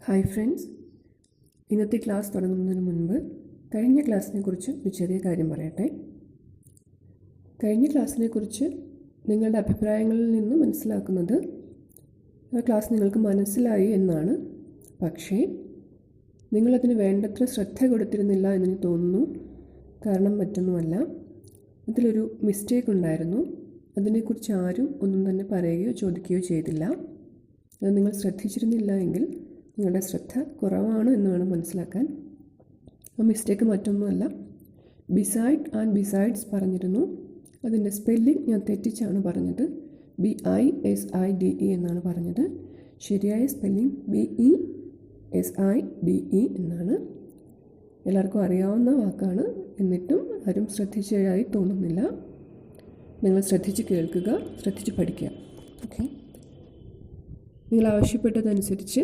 Hi friends, ഇന്നത്തെ class തുടങ്ങുന്നതിന് മുൻപ് കഴിഞ്ഞ ക്ലാസ്സിനെ കുറിച്ച് ഒരു ചെറിയ കാര്യം പറയട്ടെ. കഴിഞ്ഞ ക്ലാസ്സിനെ കുറിച്ച് നിങ്ങളുടെ അഭിപ്രായങ്ങളിൽ നിന്ന് മനസ്സിലാക്കുന്നത് ആ ക്ലാസ് നിങ്ങൾക്ക് മനസ്സിലായി എന്നാണ്. പക്ഷേ നിങ്ങളതിന് വേണ്ടത്ര ശ്രദ്ധ കൊടുത്തിരുന്നില്ല എന്നെനിക്ക് തോന്നുന്നു. കാരണം മറ്റൊന്നുമല്ല, അതിലൊരു മിസ്റ്റേക്ക് ഉണ്ടായിരുന്നു. അതിനെക്കുറിച്ച് ആരും ഒന്നും തന്നെ പറയുകയോ ചോദിക്കുകയോ ചെയ്തില്ല. അത് നിങ്ങൾ ശ്രദ്ധിച്ചിരുന്നില്ല എങ്കിൽ നിങ്ങളുടെ ശ്രദ്ധ കുറവാണ് എന്ന് വേണം മനസ്സിലാക്കാൻ. ആ മിസ്റ്റേക്ക് മറ്റൊന്നുമല്ല. ബിസൈഡ് ആൻഡ് ബിസൈഡ്സ് പറഞ്ഞിരുന്നു. അതിൻ്റെ സ്പെല്ലിംഗ് ഞാൻ തെറ്റിച്ചാണ് പറഞ്ഞത്. BISIDE എന്നാണ് പറഞ്ഞത്. ശരിയായ സ്പെല്ലിംഗ് BESIDE എന്നാണ്. എല്ലാവർക്കും അറിയാവുന്ന വാക്കാണ്, എന്നിട്ടും ആരും ശ്രദ്ധിച്ചതായി തോന്നുന്നില്ല. നിങ്ങൾ ശ്രദ്ധിച്ച് കേൾക്കുക, ശ്രദ്ധിച്ച് പഠിക്കുക. ഓക്കെ, നിങ്ങൾ ആവശ്യപ്പെട്ടതനുസരിച്ച്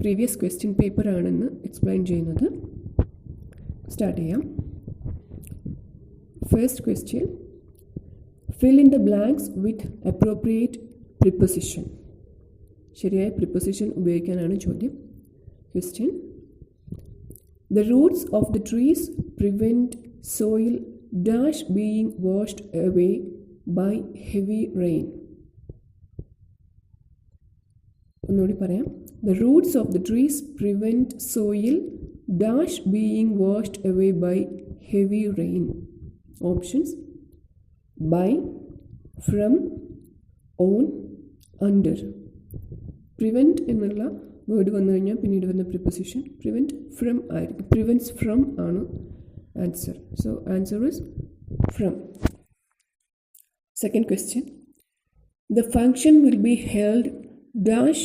പ്രീവിയസ് ക്വസ്റ്റ്യൻ പേപ്പറാണെന്ന് എക്സ്പ്ലെയിൻ ചെയ്യുന്നത്. സ്റ്റാർട്ട് ചെയ്യാം. First question, fill in the blanks with appropriate preposition. ശരിയായ പ്രിപ്പൊസിഷൻ ഉപയോഗിക്കാനാണ് ചോദ്യം. Question, the roots of the trees prevent soil dash being washed away by heavy rain. ഒന്നുകൂടി പറയാം. The roots of the trees prevent soil dash being washed away by heavy rain. Options: by, from, on, under. Prevent എന്നുള്ള word വന്നു കഴിഞ്ഞാൽ പിന്നീട് വന്ന preposition prevent from ആയിരിക്കും. Prevents from ആണ് answer. So answer is from. Second question, the function will be held dash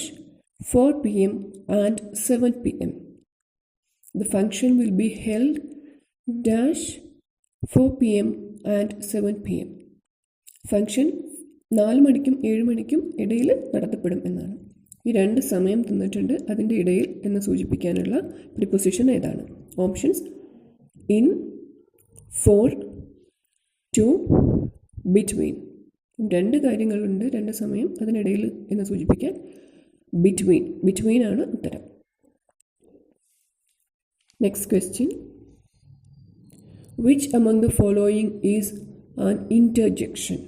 4 p.m. and 7 p.m. The function will be held dash 4 p.m. and 7 p.m. Function 4 മണിക്കും 7 മണിക്കും ഇടയിൽ നടത്തപ്പെടും എന്നാണ്. ഈ രണ്ട് സമയം തന്നിട്ടുണ്ട്, അതിൻ്റെ ഇടയിൽ എന്ന് സൂചിപ്പിക്കാനുള്ള പ്രിപ്പൊസിഷൻ ഏതാണ്? Options: in, for, to, between. രണ്ട് കാര്യങ്ങളുണ്ട്, രണ്ട് സമയം, അതിനിടയിൽ എന്ന് സൂചിപ്പിക്കാൻ ബിറ്റ്വീൻ. ബിറ്റ്വീൻ ആണ് ഉത്തരം. Next question, which among the following is an interjection?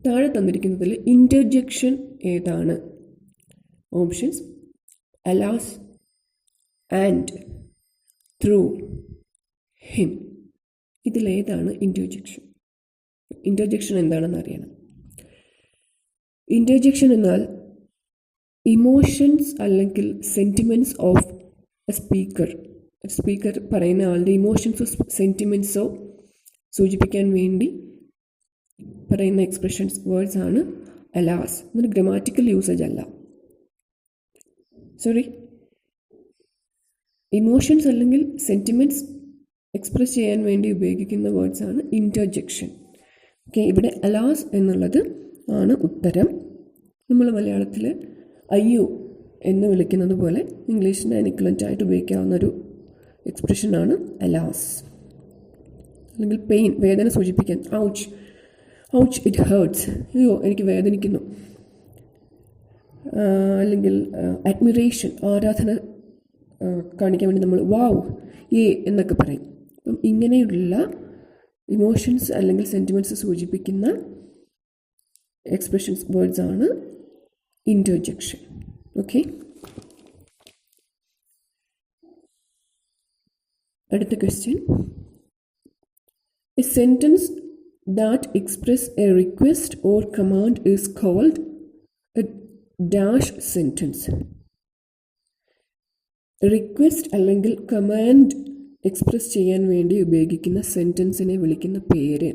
താഴെ തന്നിരിക്കുന്നതിൽ ഇൻ്റർജെക്ഷൻ ഏതാണ്? Options: alas, and, through, him. ഇതിലേതാണ് ഇൻ്റർജെക്ഷൻ? ഇൻ്റർജെക്ഷൻ എന്താണെന്ന് അറിയണം. ഇൻ്റർജെക്ഷൻ എന്നാൽ ഇമോഷൻസ് അല്ലെങ്കിൽ സെൻറ്റിമെൻറ്റ്സ് ഓഫ് എ സ്പീക്കർ പറയുന്ന ആളുടെ ഇമോഷൻസോ സെൻറ്റിമെൻറ്റ്സോ സൂചിപ്പിക്കാൻ വേണ്ടി പറയുന്ന എക്സ്പ്രഷൻസ് വേർഡ്സ് ആണ് അലാസ്. എന്നൊരു ഗ്രാമാറ്റിക്കൽ യൂസേജ് അല്ല. ഇമോഷൻസ് അല്ലെങ്കിൽ സെൻറ്റിമെൻറ്റ്സ് എക്സ്പ്രസ് ചെയ്യാൻ വേണ്ടി ഉപയോഗിക്കുന്ന വേർഡ്സ് ആണ് ഇൻ്റർജെക്ഷൻ. ഓക്കെ, ഇവിടെ അലാസ് എന്നുള്ളത് ആണ് ഉത്തരം. നമ്മൾ മലയാളത്തിൽ അയ്യോ എന്ന് വിളിക്കുന്നത് പോലെ ഇംഗ്ലീഷിന് എക്വിവലൻ്റ് ആയിട്ട് ഉപയോഗിക്കാവുന്ന ഒരു എക്സ്പ്രഷനാണ് അലാസ്. അല്ലെങ്കിൽ പെയിൻ, വേദന സൂചിപ്പിക്കാൻ ഔച്ച്, ഔച്ച് ഇറ്റ് ഹേർട്സ്, അയ്യോ എനിക്ക് വേദനിക്കുന്നു. അല്ലെങ്കിൽ അഡ്മിറേഷൻ, ആരാധന കാണിക്കാൻ വേണ്ടി നമ്മൾ വാവ്, എന്നൊക്കെ പറയും. അപ്പം ഇങ്ങനെയുള്ള ഇമോഷൻസ് അല്ലെങ്കിൽ സെൻറ്റിമെൻറ്റ്സ് സൂചിപ്പിക്കുന്ന എക്സ്പ്രഷൻസ് വേർഡ്സ് ആണ് ഇൻ്റർജെക്ഷൻ. ഓക്കെ, അടുത്ത question, a sentence that express a request or command is called a dash sentence. Request അല്ലെങ്കിൽ കമാൻഡ് എക്സ്പ്രസ് ചെയ്യാൻ വേണ്ടി ഉപയോഗിക്കുന്ന സെൻറ്റൻസിനെ വിളിക്കുന്ന പേര്.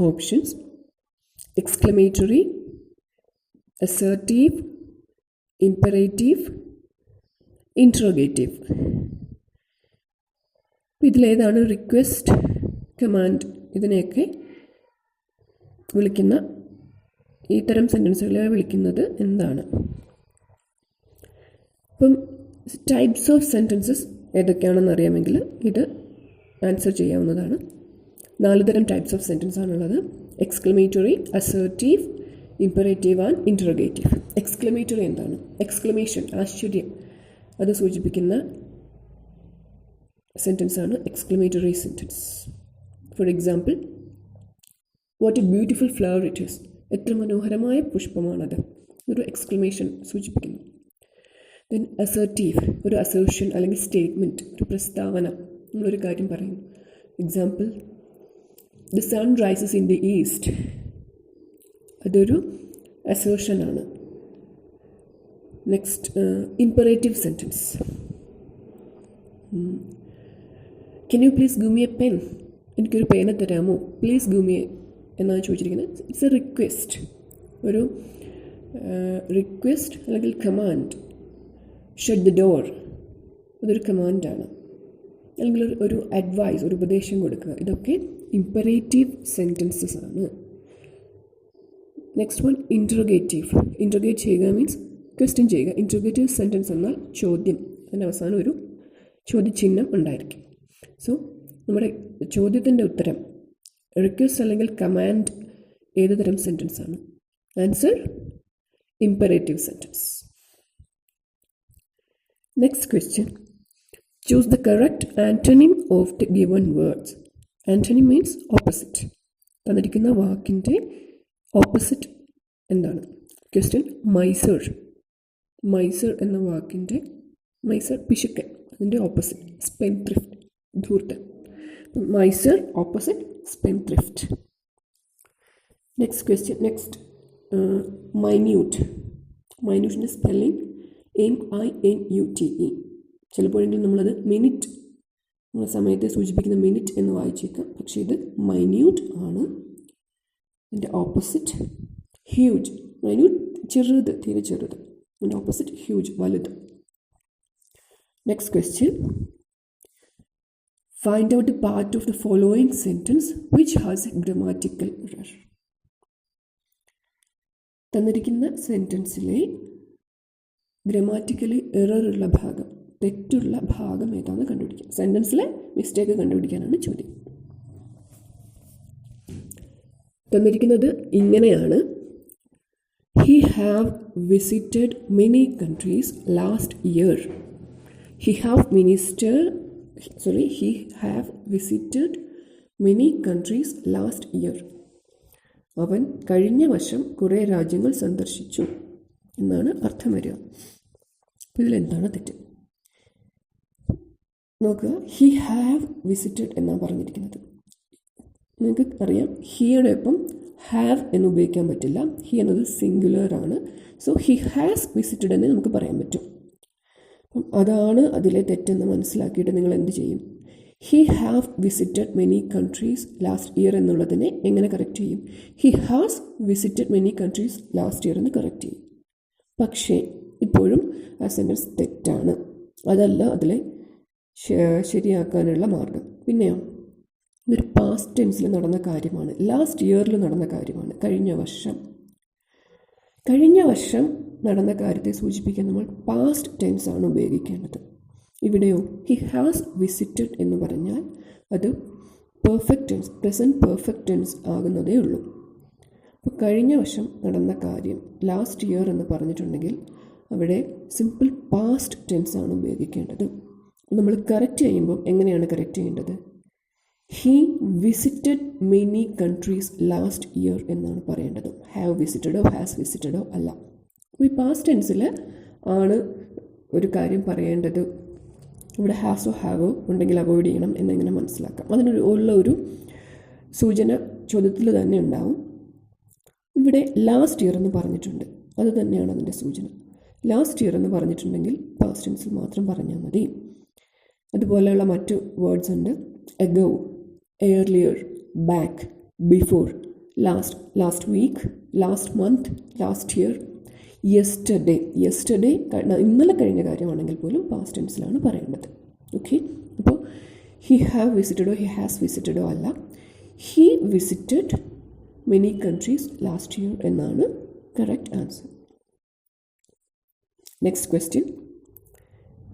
Options: exclamatory, assertive, imperative, interrogative. ഇതിലേതാണ് റിക്വസ്റ്റ്, കമാൻഡ് ഇതിനെയൊക്കെ വിളിക്കുന്ന, ഈ തരം സെൻറ്റൻസുകളെ വിളിക്കുന്നത് എന്താണ്? അപ്പം ടൈപ്സ് ഓഫ് സെൻറ്റൻസസ് ഏതൊക്കെയാണെന്ന് അറിയാമെങ്കിൽ ഇത് ആൻസർ ചെയ്യാവുന്നതാണ്. 4 തരം ടൈപ്സ് ഓഫ് സെൻറ്റൻസ് ആണുള്ളത്. Exclamatory, assertive, imperative and interrogative. Exclamatory എന്താണ്? എക്സ്ക്ലമേഷൻ, ആശ്ചര്യം, അത് സൂചിപ്പിക്കുന്ന സെൻറ്റൻസാണ് exclamatory sentence. For example, what a beautiful flower it is. എത്ര മനോഹരമായ പുഷ്പമാണത്. ഒരു എക്സ്ക്ലമേഷൻ സൂചിപ്പിക്കുന്നു. ദെൻ അസർട്ടീവ്, ഒരു അസേർഷൻ അല്ലെങ്കിൽ സ്റ്റേറ്റ്മെൻറ്റ്, ഒരു പ്രസ്താവന, നമ്മളൊരു കാര്യം പറയുന്നു. Example, the sun rises in the east. അതൊരു അസേർഷനാണ്. Next, imperative sentence. Can you please give me a pen. എനിക്കൊരു പേന തരാമോ? പ്ലീസ് ഗിവ് മി എന്നാണ് ചോദിച്ചിരിക്കുന്നത്. ഇറ്റ്സ് എ റിക്വസ്റ്റ്, ഒരു റിക്വസ്റ്റ് അല്ലെങ്കിൽ കമാൻഡ്. ഷട്ട് ദ ഡോർ, അതൊരു കമാൻഡാണ്. അല്ലെങ്കിൽ ഒരു അഡ്വൈസ്, ഒരു ഉപദേശം കൊടുക്കുക. ഇതൊക്കെ ഇമ്പറേറ്റീവ് സെൻറ്റൻസസ് ആണ്. Next one, interrogative. ഇൻറ്ററോഗേറ്റ് ചെയ്യുക മീൻസ് ക്വസ്റ്റ്യൻ ചെയ്യുക. ഇൻറ്ററോഗേറ്റീവ് സെൻറ്റൻസ് എന്നാൽ ചോദ്യം, അതിൻ്റെ അവസാനം ഒരു ചോദ്യചിഹ്നം ഉണ്ടായിരിക്കും. സോ നമ്മുടെ ചോദ്യത്തിൻ്റെ ഉത്തരം റിക്വസ്റ്റ് അല്ലെങ്കിൽ കമാൻഡ് ഏത് തരം സെൻറ്റൻസ് ആണ്? Answer imperative sentence. Next question, choose the correct antonym of the given words. Antonym means opposite. തന്നിരിക്കുന്ന വാക്കിൻ്റെ ഓപ്പോസിറ്റ് എന്താണ്? Question, miser. മൈസർ എന്ന വാക്കിൻ്റെ, മൈസർ പിശുക്കൻ, അതിൻ്റെ ഓപ്പോസിറ്റ് സ്പെൻഡ്രിഫ്റ്റ്, ധൂർത്തൻ. Miser opposite spendthrift. Next question, next minute. മൈന്യൂട്ടിൻ്റെ സ്പെല്ലിംഗ് MINUTE. ചിലപ്പോഴെങ്കിലും നമ്മളത് മിനിറ്റ്, നമ്മുടെ സമയത്തെ സൂചിപ്പിക്കുന്ന മിനിറ്റ് എന്ന് വായിച്ചേക്കാം. പക്ഷേ ഇത് മൈന്യൂട്ട് ആണ്. അതിൻ്റെ ഓപ്പോസിറ്റ് ഹ്യൂജ്. മൈന്യൂട്ട് ചെറുത്, തീരെ ചെറുത്. അതിൻ്റെ ഓപ്പോസിറ്റ് ഹ്യൂജ്, വലുത്. Next question, find out the part of the following sentence which has A grammatical error. തന്നിരിക്കുന്ന സെൻറ്റൻസിലെ ഗ്രമാറ്റിക്കലി എററുള്ള ഭാഗം, തെറ്റുള്ള ഭാഗം ഏതാണെന്ന് കണ്ടുപിടിക്കുക. സെൻറ്റൻസിലെ മിസ്റ്റേക്ക് കണ്ടുപിടിക്കാനാണ് ചോദ്യം. തന്നിരിക്കുന്നത് ഇങ്ങനെയാണ്: he have visited many countries last year. He have visited many countries last year. അവൻ കഴിഞ്ഞ വർഷം കുറേ രാജ്യങ്ങൾ സന്ദർശിച്ചു എന്നാണ് അർത്ഥം വരിക. അപ്പോൾ ഇതിലെന്താണ് തെറ്റ്? നോക്കുക, ഹി ഹാവ് വിസിറ്റഡ് എന്നാണ് പറഞ്ഞിരിക്കുന്നത്. നിങ്ങൾക്ക് അറിയാം, ഹിയുടെ ഒപ്പം ഹാവ് എന്ന് ഉപയോഗിക്കാൻ പറ്റില്ല. ഹി എന്നത് സിംഗുലർ ആണ്. സോ ഹി ഹാസ് വിസിറ്റഡ് എന്ന് നമുക്ക് പറയാൻ പറ്റും. അപ്പം അതാണ് അതിലെ തെറ്റെന്ന് മനസ്സിലാക്കിയിട്ട് നിങ്ങൾ എന്ത് ചെയ്യും? He have visited many countries last year എന്നുള്ളതിനെ എങ്ങനെ കറക്റ്റ് ചെയ്യും? He has visited many countries last year എന്ന് കറക്റ്റ് ചെയ്യും. പക്ഷേ ഇപ്പോഴും ആ സെൻറ്റൻസ് തെറ്റാണ്. അതല്ല അതിലെ ശരിയാക്കാനുള്ള മാർഗം. പിന്നെയോ, ഇതൊരു പാസ്റ്റ് ടെൻസിൽ നടന്ന കാര്യമാണ്, ലാസ്റ്റ് ഇയറിൽ നടന്ന കാര്യമാണ്, കഴിഞ്ഞ വർഷം നടന്ന കാര്യത്തെ സൂചിപ്പിക്കാൻ നമ്മൾ പാസ്റ്റ് ടെൻസ് ആണ് ഉപയോഗിക്കേണ്ടത്. ഇവിടെയോ ഹി ഹാസ് വിസിറ്റഡ് എന്ന് പറഞ്ഞാൽ അത് perfect tense, present perfect tense ആകുന്നതേ ഉള്ളൂ. അപ്പോൾ കഴിഞ്ഞ വർഷം നടന്ന കാര്യം ലാസ്റ്റ് ഇയർ എന്ന് പറഞ്ഞിട്ടുണ്ടെങ്കിൽ അവിടെ സിമ്പിൾ പാസ്റ്റ് ടെൻസ് ആണ് ഉപയോഗിക്കേണ്ടത്. നമ്മൾ കറക്റ്റ് ചെയ്യുമ്പോൾ എങ്ങനെയാണ് കറക്റ്റ് ചെയ്യേണ്ടത്? He visited many countries last year എന്നാണ് പറയേണ്ടത്. ഹാവ് വിസിറ്റഡോ ഹാസ് വിസിറ്റഡോ അല്ല. അപ്പോൾ ഈ പാസ്റ്റ് ടെൻസിൽ ആണ് ഒരു കാര്യം പറയേണ്ടത്. ഇവിടെ ഹാസോ ഹാവോ ഉണ്ടെങ്കിൽ അവോയ്ഡ് ചെയ്യണം എന്നെങ്ങനെ മനസ്സിലാക്കാം? അതിനുള്ള ഒരു സൂചന ചോദ്യത്തിൽ തന്നെ ഉണ്ടാവും. ഇവിടെ ലാസ്റ്റ് ഇയർ എന്ന് പറഞ്ഞിട്ടുണ്ട്, അത് തന്നെയാണ് അതിൻ്റെ സൂചന. ലാസ്റ്റ് ഇയർ എന്ന് പറഞ്ഞിട്ടുണ്ടെങ്കിൽ പാസ്റ്റ് ടെൻസിൽ മാത്രം പറഞ്ഞാൽ മതി. അതുപോലെയുള്ള മറ്റു വേർഡ്സ് ഉണ്ട്. Ago, earlier, back, before, last week, last month, last year, yesterday. ഇന്നലെ കഴിഞ്ഞ കാര്യമാണെങ്കിൽ പോലും പാസ്റ്റ് ടെൻസിലാണ് പറയേണ്ടത്. ഓക്കെ, അപ്പോൾ ഹി ഹാവ് വിസിറ്റഡോ ഹി ഹാസ് വിസിറ്റഡോ അല്ല, he visited many countries last year എന്നാണ് കറക്റ്റ് ആൻസർ. നെക്സ്റ്റ് ക്വസ്റ്റ്യൻ,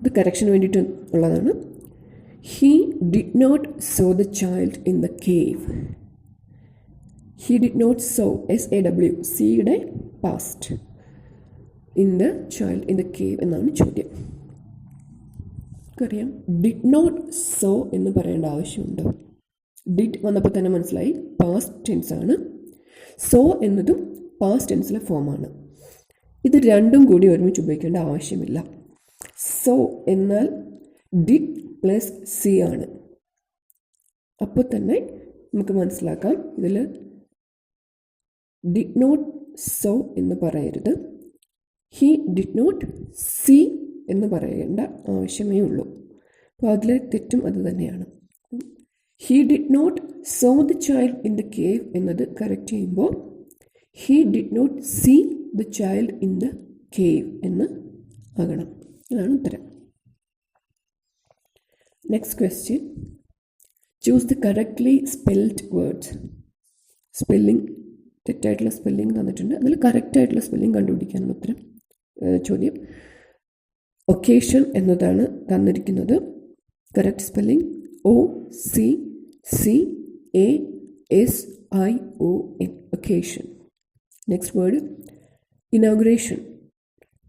ഇത് കറക്ഷന് വേണ്ടിയിട്ട് ഉള്ളതാണ്. He did not saw the child in the cave. He did not saw, SAW, സിയുടെ past, in the child in the cave എന്നാണ് ചോദ്യം. നമുക്കറിയാം did not so എന്ന് പറയേണ്ട ആവശ്യമുണ്ടോ? ഡിഡ് വന്നപ്പോൾ തന്നെ മനസ്സിലായി പാസ്റ്റ് ടെൻസ് ആണ്. സോ എന്നതും പാസ്റ്റ് ടെൻസിലെ ഫോമാണ്. ഇത് രണ്ടും കൂടി ഒരുമിച്ച് ഉപയോഗിക്കേണ്ട ആവശ്യമില്ല. സോ എന്നാൽ ഡിഡ് പ്ലസ് സി ആണ്. അപ്പോൾ തന്നെ നമുക്ക് മനസ്സിലാക്കാം ഇതിൽ ഡിഡ് നോട്ട് സോ എന്ന് പറയരുത്, ഹി ഡിഡ് നോട്ട് സീ എന്ന് പറയേണ്ട ആവശ്യമേ ഉള്ളൂ. അപ്പോൾ അതിലെ തെറ്റും അത് തന്നെയാണ്. He did not saw the child in the cave എന്നത് കറക്റ്റ് ചെയ്യുമ്പോൾ he did not see the child in the cave എന്ന് ആകണം. ഇതാണ് ഉത്തരം. Next question, choose the correctly spelled words. Spelling, തെറ്റായിട്ടുള്ള സ്പെല്ലിംഗ് തന്നിട്ടുണ്ട്, അതിൽ കറക്റ്റായിട്ടുള്ള സ്പെല്ലിംഗ് കണ്ടുപിടിക്കാനാണ് ഉത്തരം ചോദ്യം. ഒക്കേഷൻ എന്നതാണ് തന്നിരിക്കുന്നത്. Correct spelling OCCASION, occasion. Next word inauguration.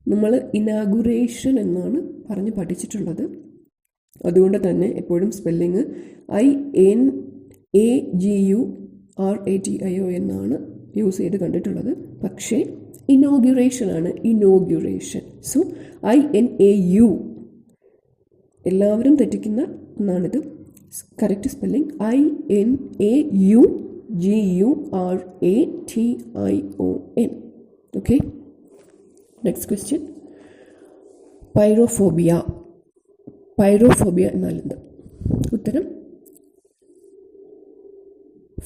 നമ്മൾ ഇനാഗുറേഷൻ എന്നാണ് പറഞ്ഞ് പഠിച്ചിട്ടുള്ളത്. അതുകൊണ്ട് തന്നെ എപ്പോഴും സ്പെല്ലിങ് INAGURATIO എന്നാണ് യൂസ് ചെയ്ത് കണ്ടിട്ടുള്ളത്. പക്ഷേ ഇനോഗ്യുറേഷൻ ആണ്, ഇനോഗ്യുറേഷൻ. So INAU. എല്ലാവരും തെറ്റിക്കുന്ന ഒന്നാണിത്. Correct spelling INAUGURATION. Okay. Next question, pyrophobia. Pyrophobia എന്നാൽ എന്ത്? ഉത്തരം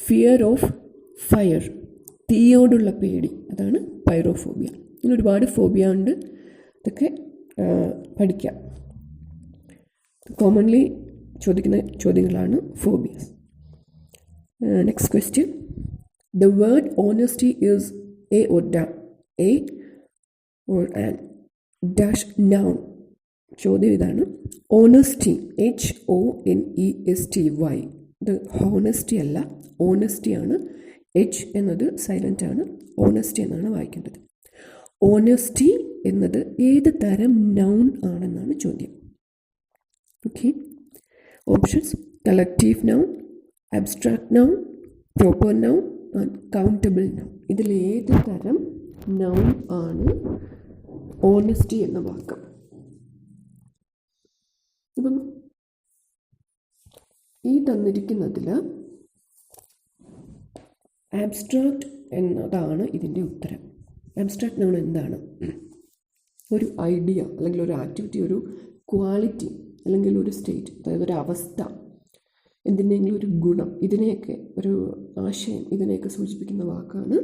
ഫിയർ ഓഫ് ഫയർ, തീയോടുള്ള പേടി, അതാണ് പൈറോഫോബിയ. ഇങ്ങനെ ഒരുപാട് ഫോബിയ ഉണ്ട്, ഇതൊക്കെ പഠിക്കാം. കോമൺലി ചോദിക്കുന്ന ചോദ്യങ്ങളാണ് phobias. Next question, the word honesty is a or an dash noun. ചോദ്യം ഇതാണ്. Honesty, HONESTY. ഇത് ഹോണസ്റ്റി അല്ല, ഓണസ്റ്റി ആണ്. എച്ച് എന്നത് സൈലൻ്റ് ആണ്, ഓണസ്റ്റി എന്നാണ് വായിക്കേണ്ടത്. ഓണസ്റ്റി എന്നത് ഏത് തരം നൗൺ ആണെന്നാണ് ചോദ്യം. Okay. Options: collective noun, abstract noun, proper noun and countable noun. ഇതിൽ ഏത് തരം നൗൺ ആണ് ഓണസ്റ്റി എന്ന വാക്ക്? ഇപ്പം ഈ തന്നിരിക്കുന്നതിൽ ആബ്സ്ട്രാക്റ്റ് എന്നതാണ് ഇതിൻ്റെ ഉത്തരം. ആബ്സ്ട്രാക്റ്റ് നൗൺ എന്താണ്? ഒരു ഐഡിയ അല്ലെങ്കിൽ ഒരു ആക്ടിവിറ്റി, ഒരു ക്വാളിറ്റി അല്ലെങ്കിൽ ഒരു സ്റ്റേറ്റ്, അതായത് ഒരു അവസ്ഥ, എന്തിനെങ്കിലും ഒരു ഗുണം, ഇതിനെയൊക്കെ ഒരു ആശയം, ഇതിനെയൊക്കെ സൂചിപ്പിക്കുന്ന വാക്കാണ്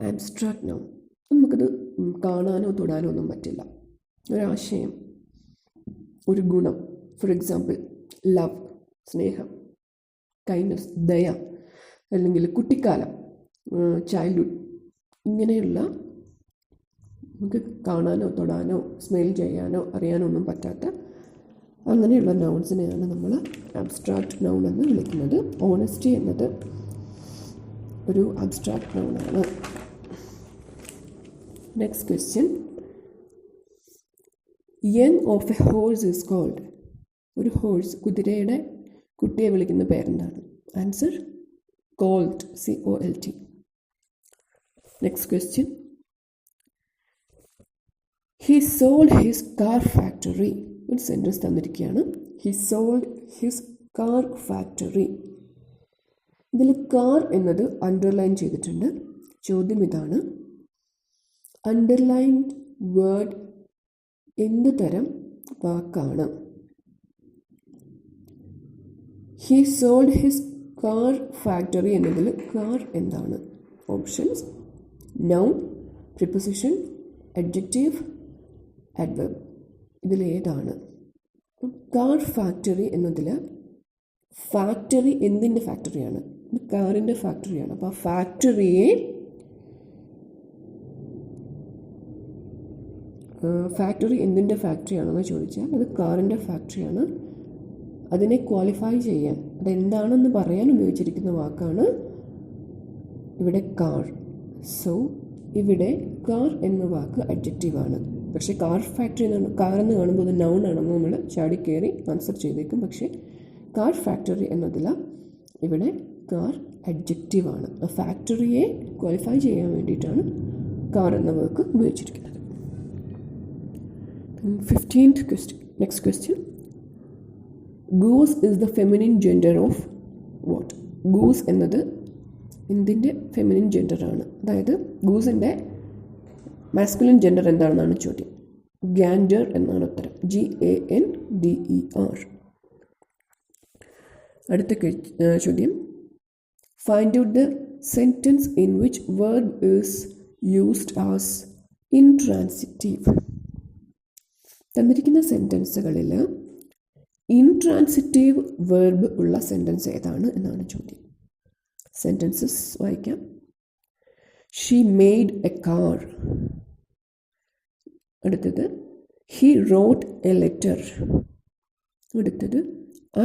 ആബ്സ്ട്രാക്റ്റ് നൗൺ. നമുക്കത് കാണാനോ തൊടാനോ ഒന്നും പറ്റില്ല. ഒരാശയം, ഒരു ഗുണം, ഫോർ എക്സാമ്പിൾ ലവ്, സ്നേഹം, കൈൻഡ്നസ്, ദയ, അല്ലെങ്കിൽ കുട്ടിക്കാലം, ചൈൽഡ്ഹുഡ്, ഇങ്ങനെയുള്ള നമുക്ക് കാണാനോ തൊടാനോ സ്മെൽ ചെയ്യാനോ അറിയാനോ ഒന്നും പറ്റാത്ത അങ്ങനെയുള്ള നൗൺസിനെയാണ് നമ്മൾ അബ്സ്ട്രാക്റ്റ് നൗൺ എന്ന് വിളിക്കുന്നത്. ഓണസ്റ്റി എന്നത് ഒരു അബ്സ്ട്രാക്റ്റ് നൗണാണ്. Next question, young of a horse is called. ഒരു ഹോഴ്സ്, കുതിരയുടെ കുട്ടിയെ വിളിക്കുന്ന പേരെന്താണ്? Answer colt, COLT. Next question, he sold his car factory. ഒരു സെൻറ്റൻസ് തന്നിരിക്കുകയാണ്. He sold his car factory. ഇതിൽ കാർ എന്നത് അണ്ടർലൈൻ ചെയ്തിട്ടുണ്ട്. ചോദ്യം ഇതാണ്, അണ്ടർലൈൻഡ് വേർഡ് എന്ത് തരം വാക്കാണ്? He sold his car factory എന്നതിൽ കാർ എന്താണ്? Options: noun, preposition, adjective, adverb. ഇതിലേതാണ്? കാർ ഫാക്ടറി എന്നതിൽ ഫാക്ടറി എന്തിൻ്റെ ഫാക്ടറിയാണ്? കാറിൻ്റെ ഫാക്ടറിയാണ്. അപ്പോൾ ആ ഫാക്ടറി എന്തിൻ്റെ ഫാക്ടറിയാണെന്ന് ചോദിച്ചാൽ അത് കാറിൻ്റെ ഫാക്ടറിയാണ്. അതിനെ ക്വാളിഫൈ ചെയ്യാൻ, അതെന്താണെന്ന് പറയാൻ ഉപയോഗിച്ചിരിക്കുന്ന വാക്കാണ് ഇവിടെ കാർ. സോ ഇവിടെ കാർ എന്ന വാക്ക് അഡ്ജക്റ്റീവാണ്. പക്ഷേ കാർ ഫാക്ടറി എന്നാണ്, കാർ എന്ന് കാണുമ്പോൾ അത് നൗൺ ആണെന്ന് നമ്മൾ ചാടിക്കയറി ആൻസർ ചെയ്തേക്കും. പക്ഷേ കാർ ഫാക്ടറി എന്നതില്ല, ഇവിടെ കാർ അഡ്ജക്റ്റീവാണ്. ആ ഫാക്ടറിയെ ക്വാളിഫൈ ചെയ്യാൻ വേണ്ടിയിട്ടാണ് കാർ എന്ന വാക്ക് ഉപയോഗിച്ചിരിക്കുന്നത്. 15th question. Next question. Goose is the feminine gender of what? Goose എന്നത് എന്തിൻ്റെ ഫെമിനിൻ ജെൻഡറാണ്? അതായത് ഗൂസിൻ്റെ മാസ്കുലിൻ ജെൻഡർ എന്താണെന്നാണ് ചോദ്യം. ഗാൻഡർ എന്നാണ് ഉത്തരം. GANDER. അടുത്ത ചോദ്യം. Find out the sentence in which verb is used as intransitive. തന്നിരിക്കുന്ന സെൻറ്റൻസുകളിൽ ഇൻട്രാൻസിറ്റീവ് വേർബ് ഉള്ള സെൻറ്റൻസ് ഏതാണ് എന്നാണ് ചോദ്യം. സെൻറ്റൻസസ് വായിക്കാം. She made A car. അടുത്തത് ഹി റോട്ട് എ ലെറ്റർ. അടുത്തത്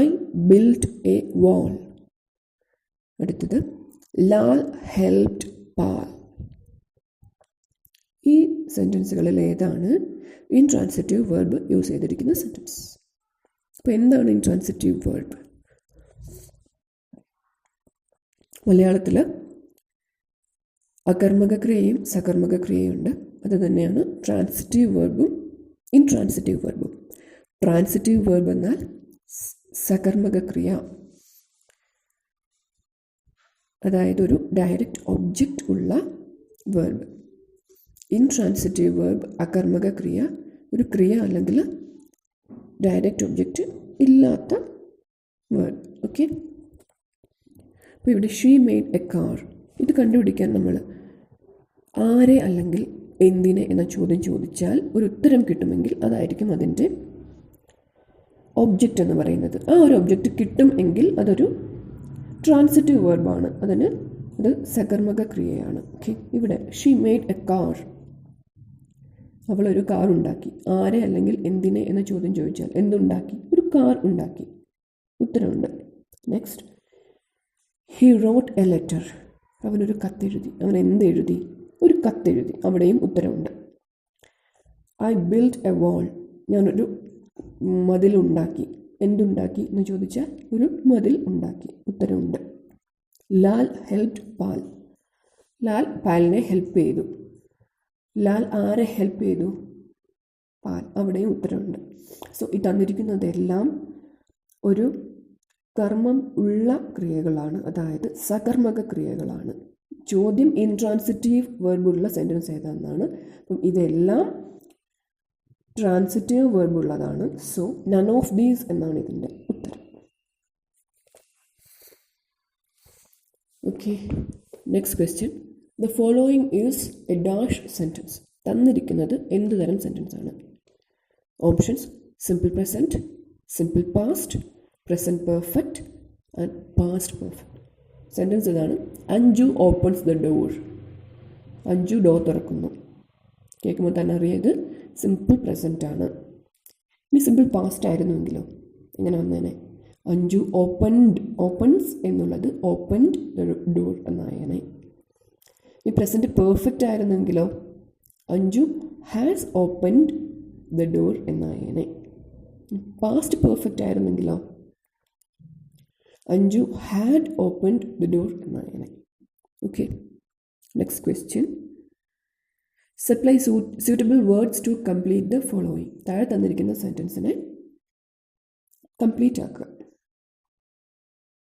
ഐ ബിൽഡ് എ വാൾ. അടുത്തത് ലാൽ ഹെൽപ്ഡ് പാൽ. ഈ സെൻറ്റൻസുകളിൽ ഏതാണ് ഇൻട്രാൻസിറ്റീവ് വേർബ് യൂസ് ചെയ്തിരിക്കുന്ന സെൻറ്റൻസ്? അപ്പോൾ എന്താണ് ഇൻട്രാൻസിറ്റീവ് വേർബ്? മലയാളത്തിൽ അകർമ്മക ക്രിയയും സകർമ്മക ക്രിയയും ഉണ്ട്. അത് തന്നെയാണ് ട്രാൻസിറ്റീവ് വേർബും ഇൻട്രാൻസിറ്റീവ് വേർബും. ട്രാൻസിറ്റീവ് വേർബ് എന്നാൽ സകർമ്മക ക്രിയ, അതായത് ഒരു ഡയറക്റ്റ് ഒബ്ജക്റ്റ് ഉള്ള വേർബ്. ഇൻട്രാൻസിറ്റീവ് വേർബ് അകർമ്മക ക്രിയ, ഒരു ക്രിയ അല്ലെങ്കിൽ ഡയറക്റ്റ് ഒബ്ജക്റ്റ് ഇല്ലാത്ത വേർബ്. ഓക്കെ, അപ്പോൾ ഇവിടെ ഷീ മെയ്ഡ് എ കാർ. ഇത് കണ്ടുപിടിക്കാൻ നമ്മൾ ആരെ അല്ലെങ്കിൽ എന്തിനെ എന്ന ചോദ്യം ചോദിച്ചാൽ ഒരു ഉത്തരം കിട്ടുമെങ്കിൽ അതായിരിക്കും അതിൻ്റെ ഒബ്ജക്റ്റ് എന്ന് പറയുന്നത്. ആ ഒരു ഒബ്ജക്റ്റ് കിട്ടും എങ്കിൽ അതൊരു ട്രാൻസിറ്റീവ് വേർബാണ്, അത് സകർമ്മക ക്രിയയാണ്. ഓക്കെ, ഇവിടെ ഷീ മെയ്ഡ് എ കാർ, അവളൊരു കാർ ഉണ്ടാക്കി. ആരെ അല്ലെങ്കിൽ എന്തിനെ എന്ന ചോദ്യം ചോദിച്ചാൽ എന്തുണ്ടാക്കി? ഒരു കാർ ഉണ്ടാക്കി. ഉത്തരമുണ്ട്. Next, he wrote a letter. അവനൊരു കത്തെഴുതി. അവൻ എന്തെഴുതി? ഒരു കത്തെഴുതി. അവിടെയും ഉത്തരമുണ്ട്. I build a wall. ഞാനൊരു മതിലുണ്ടാക്കി. എന്തുണ്ടാക്കി എന്ന് ചോദിച്ചാൽ ഒരു മതിൽ ഉണ്ടാക്കി. ഉത്തരമുണ്ട്. ലാൽ ഹെൽപ്ഡ് പാൽ. ലാൽ പാലിനെ ഹെൽപ്പ് ചെയ്തു. ലാൽ ആരെ ഹെൽപ്പ് ചെയ്തു? പാൽ. അവിടെയും ഉത്തരമുണ്ട്. സോ ഈ തന്നിരിക്കുന്നതെല്ലാം ഒരു കർമ്മം ഉള്ള ക്രിയകളാണ്, അതായത് സകർമ്മക ക്രിയകളാണ്. ചോദ്യം ഇൻട്രാൻസിറ്റീവ് വേർബുള്ള സെൻറ്റൻസ് ഏതാണെന്നാണ്. അപ്പം ഇതെല്ലാം ട്രാൻസിറ്റീവ് വേർബുള്ളതാണ്. സോ നൺ ഓഫ് ദീസ് എന്നാണ് ഇതിൻ്റെ ഉത്തരം. Okay, next question. The following is a dash sentence. തന്നിരിക്കുന്നത് എന്ത് തരം സെൻറ്റൻസ് ആണ്? Options: simple present, simple past, present perfect and past perfect. Sentence ഇതാണ്. Anju opens the door. Anju door തുറക്കുന്നു. കേൾക്കുമ്പോൾ തന്നെ അറിയത് സിമ്പിൾ പ്രസൻറ്റ് ആണ്. ഇനി സിമ്പിൾ പാസ്റ്റ് ആയിരുന്നുവെങ്കിലോ എങ്ങനെ വന്നേനെ? അഞ്ജു ഓപ്പൺസ് എന്നുള്ളത് ഓപ്പൺഡ് ദ ഡോർ എന്നായേനെ. ഈ പ്രസൻറ്റ് പെർഫെക്റ്റ് ആയിരുന്നെങ്കിലോ Anju has opened the door എന്നായേനെ. പാസ്റ്റ് പെർഫെക്റ്റ് ആയിരുന്നെങ്കിലോ Anju had opened the door എന്നായേനെ. Okay, next question. Supply suitable words to complete the following. താഴെ തന്നിരിക്കുന്ന സെൻറ്റൻസിനെ കംപ്ലീറ്റ് ആക്കുക.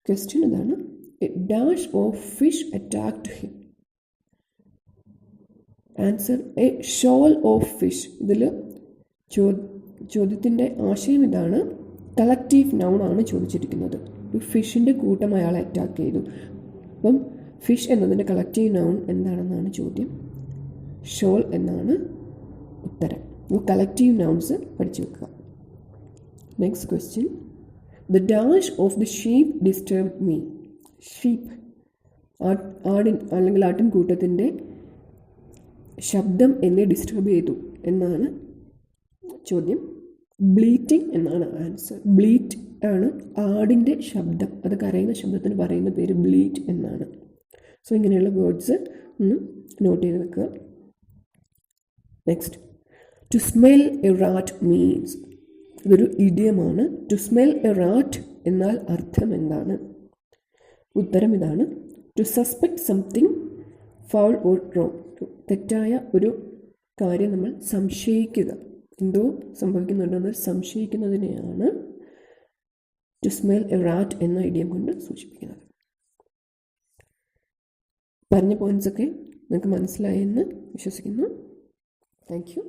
ക്വസ്റ്റ്യൻ ഇതാണ്. A dash of fish attacked him. Answer: a shoal of fish. ഇതിൽ ചോദ്യത്തിൻ്റെ ആശയം ഇതാണ്. കളക്റ്റീവ് നൗൺ ആണ് ചോദിച്ചിരിക്കുന്നത്. ഒരു ഫിഷിൻ്റെ കൂട്ടം അയാളെ അറ്റാക്ക് ചെയ്തു. അപ്പം ഫിഷ് എന്നതിൻ്റെ കളക്റ്റീവ് നൗൺ എന്താണെന്നാണ് ചോദ്യം. ഷോൾ എന്നാണ് ഉത്തരം. കളക്റ്റീവ് നൗൺസ് പഠിച്ചു വെക്കുക. Next question. The dash of the sheep disturb me. Sheep അല്ലെങ്കിൽ ആട്ടിൻകൂട്ടത്തിൻ്റെ ശബ്ദം എന്നെ ഡിസ്റ്റർബ് ചെയ്തു എന്നാണ് ചോദ്യം. ബ്ലീറ്റിംഗ് എന്നാണ് ആൻസർ. ബ്ലീറ്റ് ആണ് ആടിൻ്റെ ശബ്ദം. അത് കരയുന്ന ശബ്ദത്തിന് പറയുന്ന പേര് ബ്ലീറ്റ് എന്നാണ്. സോ ഇങ്ങനെയുള്ള വേർഡ്സ് ഒന്ന് നോട്ട് ചെയ്ത് വെക്കുക. Next, to smell a rat means. ഇതൊരു ഇഡിയമാണ്. ടു സ്മെൽ എ റാറ്റ് എന്നാൽ അർത്ഥം എന്താണ്? ഉത്തരം ഇതാണ്. To suspect something foul or wrong. തെറ്റായ ഒരു കാര്യം നമ്മൾ സംശയിക്കുക, എന്തോ സംഭവിക്കുന്നുണ്ടെന്ന് സംശയിക്കുന്നതിനെയാണ് ടു സ്മെൽ എ റാറ്റ് എന്ന ഇഡിയം കൊണ്ട് സൂചിപ്പിക്കുന്നത്. പറഞ്ഞ പോയിൻറ്റ്സൊക്കെ നിങ്ങൾക്ക് മനസ്സിലായെന്ന് വിശ്വസിക്കുന്നു. Thank U.